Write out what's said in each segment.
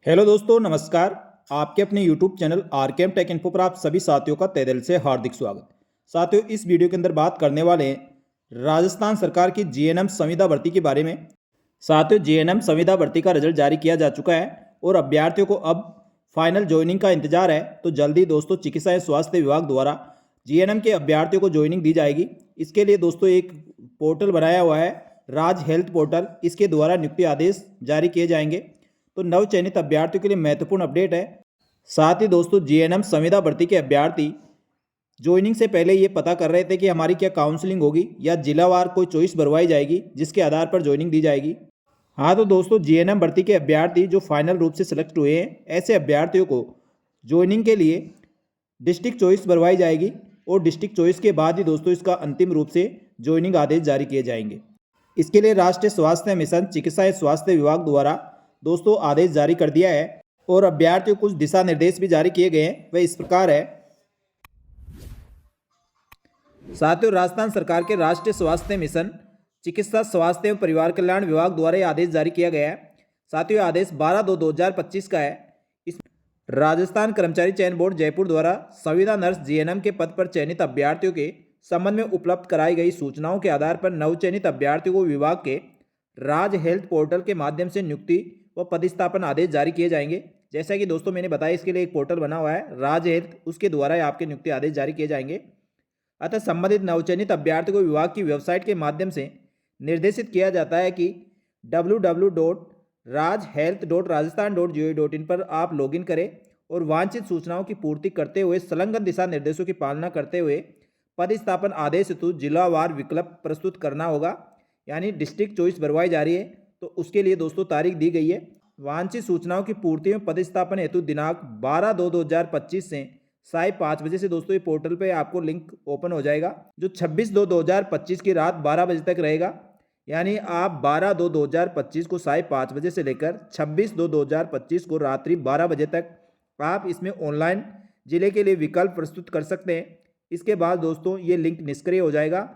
Hello दोस्तों, नमस्कार। आपके अपने YouTube channel RKM take info पर आप सभी साथियों का तहे दिल से हार्दिक स्वागत। साथियों, इस वीडियो के अंदर बात करने वाले हैं राजस्थान सरकार की जीएनएम संविदा भर्ती के बारे में। साथियों, जीएनएम संविदा भर्ती का रिजल्ट जारी किया जा चुका है और अभ्यर्थियों को अब फाइनल ज्वाइनिंग का इंतजार है। तो जल्दी दोस्तों चिकित्सा एवं स्वास्थ्य विभाग द्वारा जीएनएम के अभ्यर्थियों को ज्वाइनिंग दी जाएगी। इसके लिए दोस्तों एक पोर्टल बनाया हुआ है, राज हेल्थ पोर्टल। इसके द्वारा नियुक्ति आदेश जारी किए जाएंगे। तो नव चयनित अभ्यर्थियों के लिए महत्वपूर्ण अपडेट है। साथ ही दोस्तों जीएनएम संविदा भर्ती के अभ्यर्थी ज्वाइनिंग से पहले ये पता कर रहे थे कि हमारी क्या काउंसलिंग होगी या जिलावार कोई चॉइस भरवाई जाएगी जिसके आधार पर ज्वाइनिंग दी जाएगी। हाँ, तो दोस्तों जीएनएम भर्ती के अभ्यर्थी जो फाइनल रूप से सिलेक्ट हुए हैं, ऐसे अभ्यर्थियों को ज्वाइनिंग के लिए डिस्ट्रिक्ट चॉइस भरवाई जाएगी और डिस्ट्रिक्ट चॉइस के बाद ही दोस्तों इसका अंतिम रूप से ज्वाइनिंग आदेश जारी किए जाएंगे। इसके लिए राष्ट्रीय स्वास्थ्य मिशन चिकित्सा एवं स्वास्थ्य विभाग द्वारा दोस्तों आदेश जारी कर दिया है और अभ्यर्थियों को कुछ दिशा निर्देश भी जारी किए गए हैं। वह इस प्रकार है। साथियों, राजस्थान सरकार के राष्ट्रीय स्वास्थ्य मिशन चिकित्सा स्वास्थ्य एवं परिवार कल्याण विभाग द्वारा यह आदेश जारी किया गया है। साथियों, आदेश 12/2/2025 का है। इस राजस्थान कर्मचारी चयन बोर्ड जयपुर द्वारा संविदा नर्स जीएनएम के पद पर चयनित अभ्यर्थियों के संबंध में उपलब्ध कराई गई सूचनाओं के आधार पर नवचयनित अभ्यर्थियों को विभाग के राज हेल्थ पोर्टल के माध्यम से नियुक्ति व पदस्थापन आदेश जारी किए जाएंगे। जैसा कि दोस्तों मैंने बताया, इसके लिए एक पोर्टल बना हुआ है राज हेल्थ, उसके द्वारा आपके नियुक्ति आदेश जारी किए जाएंगे। अतः संबंधित नवचयनित अभ्यर्थी को विभाग की वेबसाइट के माध्यम से निर्देशित किया जाता है कि www.rajhealth.rajasthan.go.in पर आप लॉगिन करें और वांछित सूचनाओं की पूर्ति करते हुए संलग्न दिशा निर्देशों की पालना करते हुए पदस्थापन आदेश हेतु जिलावार विकल्प प्रस्तुत करना होगा। यानी डिस्ट्रिक्ट चॉइस भरवाई जा रही है, तो उसके लिए दोस्तों तारीख दी गई है। वांछित सूचनाओं की पूर्ति में पदस्थापन हेतु दिनांक 12/2/2025 से साय 5 बजे से दोस्तों ये पोर्टल पे आपको लिंक ओपन हो जाएगा, जो 26/2/2025 की रात 12 बजे तक रहेगा। यानी आप 12/2/2025 को साय 5 बजे से लेकर 26/2/2025 को रात्रि 12 बजे तक आप इसमें ऑनलाइन जिले के लिए विकल्प प्रस्तुत कर सकते हैं। इसके बाद दोस्तों ये लिंक निष्क्रिय हो जाएगा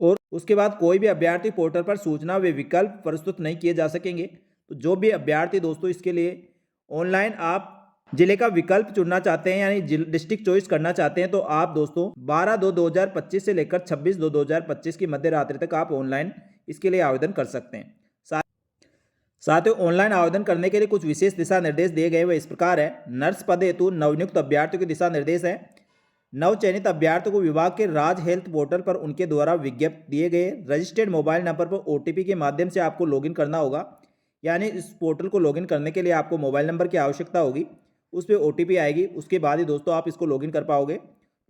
और उसके बाद कोई भी अभ्यर्थी पोर्टल पर सूचना व विकल्प प्रस्तुत नहीं किए जा सकेंगे। तो जो भी अभ्यर्थी दोस्तों इसके लिए ऑनलाइन आप जिले का विकल्प चुनना चाहते हैं, यानी डिस्ट्रिक्ट चॉइस करना चाहते हैं, तो आप दोस्तों 12/2/2025 से लेकर 26/2/2025 की मध्य रात्रि तक आप ऑनलाइन इसके लिए आवेदन कर सकते हैं। साथ ही ऑनलाइन आवेदन करने के लिए कुछ विशेष दिशा निर्देश दिए गए, वह इस प्रकार है। नर्स पद हेतु नवनियुक्त अभ्यर्थियों के दिशा निर्देश है। नवचयनित अभ्यर्थियों को विभाग के राज हेल्थ पोर्टल पर उनके द्वारा विज्ञप्ति दिए गए रजिस्टर्ड मोबाइल नंबर पर ओटीपी के माध्यम से आपको लॉगिन करना होगा। यानी इस पोर्टल को लॉगिन करने के लिए आपको मोबाइल नंबर की आवश्यकता होगी, उस पर ओटीपी आएगी, उसके बाद ही दोस्तों आप इसको लॉगिन कर पाओगे।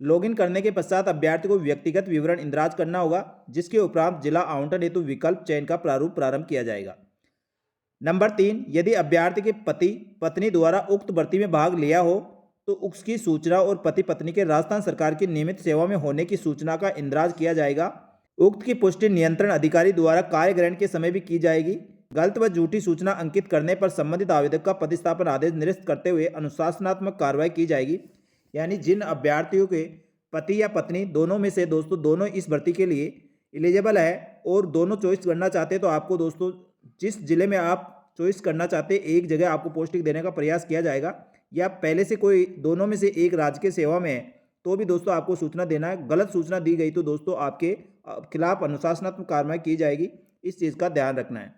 लॉगिन करने के पश्चात अभ्यर्थी को व्यक्तिगत विवरण इंदराज करना होगा, जिसके उपरांत जिला आवंटन हेतु विकल्प चयन का प्रारूप प्रारंभ किया जाएगा। नंबर 3, यदि अभ्यर्थी के पति पत्नी द्वारा उक्त भर्ती में भाग लिया हो तो उसकी सूचना और पति पत्नी के राजस्थान सरकार की नियमित सेवा में होने की सूचना का इंदराज किया जाएगा। उक्त की पुष्टि नियंत्रण अधिकारी द्वारा कार्य ग्रहण के समय भी की जाएगी। गलत व झूठी सूचना अंकित करने पर संबंधित आवेदक का पदस्थापन आदेश निरस्त करते हुए अनुशासनात्मक कार्रवाई की जाएगी। यानी जिन अभ्यर्थियों के पति या पत्नी दोनों में से दोस्तों दोनों इस भर्ती के लिए एलिजिबल है और दोनों चॉइस करना चाहते हैं, तो आपको दोस्तों जिस जिले में आप चॉइस करना चाहते हैं एक जगह आपको पोस्टिंग देने का प्रयास किया जाएगा, या पहले से कोई दोनों में से एक राजकीय सेवा में है तो भी दोस्तों आपको सूचना देना है। गलत सूचना दी गई तो दोस्तों आपके खिलाफ अनुशासनात्मक कार्रवाई की जाएगी, इस चीज़ का ध्यान रखना है।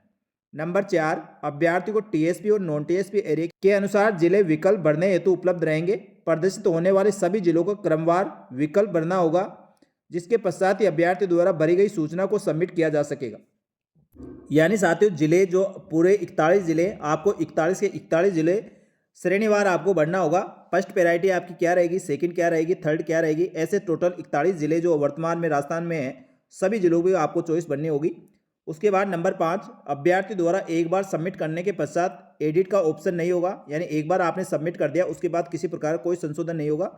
नंबर 4, अभ्यर्थी को टीएसपी और नॉन टीएसपी एरिया के अनुसार जिले विकल्प भरने हेतु उपलब्ध रहेंगे। प्रदर्शित होने वाले सभी जिलों को क्रमवार विकल्प भरना होगा, जिसके पश्चात ही अभ्यर्थी द्वारा भरी गई सूचना को सबमिट किया जा सकेगा। यानी साथियों जिले जो पूरे 41 जिले आपको 41 के 41 जिले श्रेणीवार आपको बढ़ना होगा। फर्स्ट प्रायोरिटी आपकी क्या रहेगी, सेकंड क्या रहेगी, थर्ड क्या रहेगी, ऐसे टोटल 41 जिले जो वर्तमान में राजस्थान में है सभी जिलों की आपको चॉइस बननी होगी। उसके बाद नंबर 5, अभ्यर्थी द्वारा एक बार सबमिट करने के पश्चात एडिट का ऑप्शन नहीं होगा। यानी एक बार आपने सबमिट कर दिया उसके बाद किसी प्रकार कोई संशोधन नहीं होगा।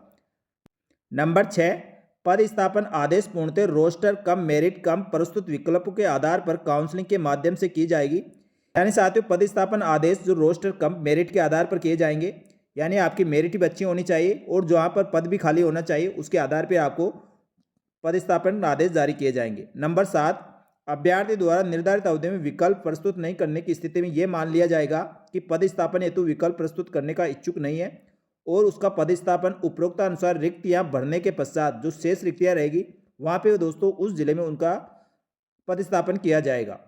नंबर 6, पदस्थापन आदेश पूर्णतः रोस्टर कम मेरिट कम प्रस्तुत विकल्पों के आधार पर काउंसलिंग के माध्यम से की जाएगी। यानी साथियों पदस्थापन आदेश जो रोस्टर कम मेरिट के आधार पर किए जाएंगे, यानी आपकी मेरिट भी अच्छी होनी चाहिए और जहाँ पर पद भी खाली होना चाहिए उसके आधार पर आपको पदस्थापन आदेश जारी किए जाएंगे। नंबर 7, अभ्यर्थी द्वारा निर्धारित अवधि में विकल्प प्रस्तुत नहीं करने की स्थिति में यह मान लिया जाएगा कि पदस्थापन हेतु विकल्प प्रस्तुत करने का इच्छुक नहीं है और उसका पदस्थापन उपरोक्त अनुसार रिक्तियां भरने के पश्चात जो शेष रिक्तियां रहेगी वहां पे दोस्तों उस जिले में उनका पदस्थापन किया जाएगा।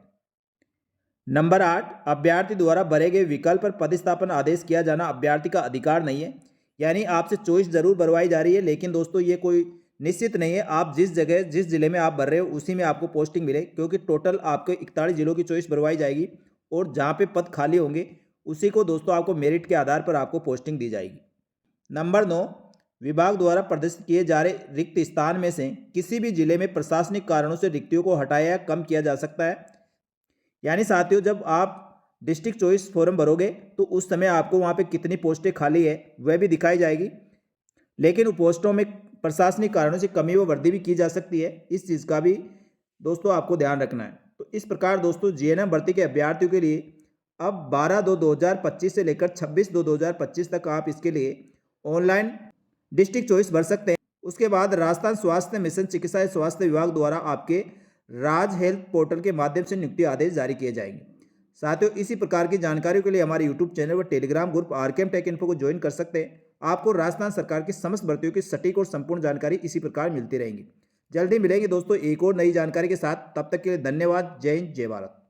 नंबर 8, अभ्यर्थी द्वारा भरे गए विकल्प पर पदस्थापन आदेश किया जाना अभ्यर्थी का अधिकार नहीं है। यानी आपसे चॉइस जरूर भरवाई जा रही है, लेकिन दोस्तों ये कोई निश्चित नहीं है आप जिस जगह जिस जिले में आप भर रहे हो उसी में आपको पोस्टिंग मिले, क्योंकि टोटल आपको 41 जिलों की चॉइस भरवाई जाएगी और जहाँ पे पद खाली होंगे उसी को दोस्तों आपको मेरिट के आधार पर आपको पोस्टिंग दी जाएगी। नंबर 9, विभाग द्वारा प्रदर्शित किए जा रहे रिक्त स्थान में से किसी भी जिले में प्रशासनिक कारणों से रिक्तियों को हटाया या कम किया जा सकता है। यानी साथियों जब आप डिस्ट्रिक्ट चॉइस फॉर्म भरोगे तो उस समय आपको वहाँ पे कितनी पोस्टें खाली है वह भी दिखाई जाएगी, लेकिन उन पोस्टों में प्रशासनिक कारणों से कमी व वृद्धि भी की जा सकती है। इस चीज़ का भी दोस्तों आपको ध्यान रखना है। तो इस प्रकार दोस्तों जीएनएम भर्ती के अभ्यर्थियों के लिए अब 12/2/2025 से लेकर 26/2/2025 तक आप इसके लिए ऑनलाइन डिस्ट्रिक्ट चॉइस भर सकते हैं। उसके बाद राजस्थान स्वास्थ्य मिशन चिकित्सा एवं स्वास्थ्य विभाग द्वारा आपके राज हेल्थ पोर्टल के माध्यम से नियुक्ति आदेश जारी किए जाएंगे। साथियों इसी प्रकार की जानकारियों के लिए हमारे यूट्यूब चैनल व Telegram group RKM take info को ज्वाइन कर सकते हैं। आपको राजस्थान सरकार की समस्त भर्तियों की सटीक और संपूर्ण जानकारी इसी प्रकार मिलती रहेंगी। जल्दी मिलेंगे दोस्तों एक और नई जानकारी के साथ, तब तक के लिए धन्यवाद। जय हिंद, जय भारत।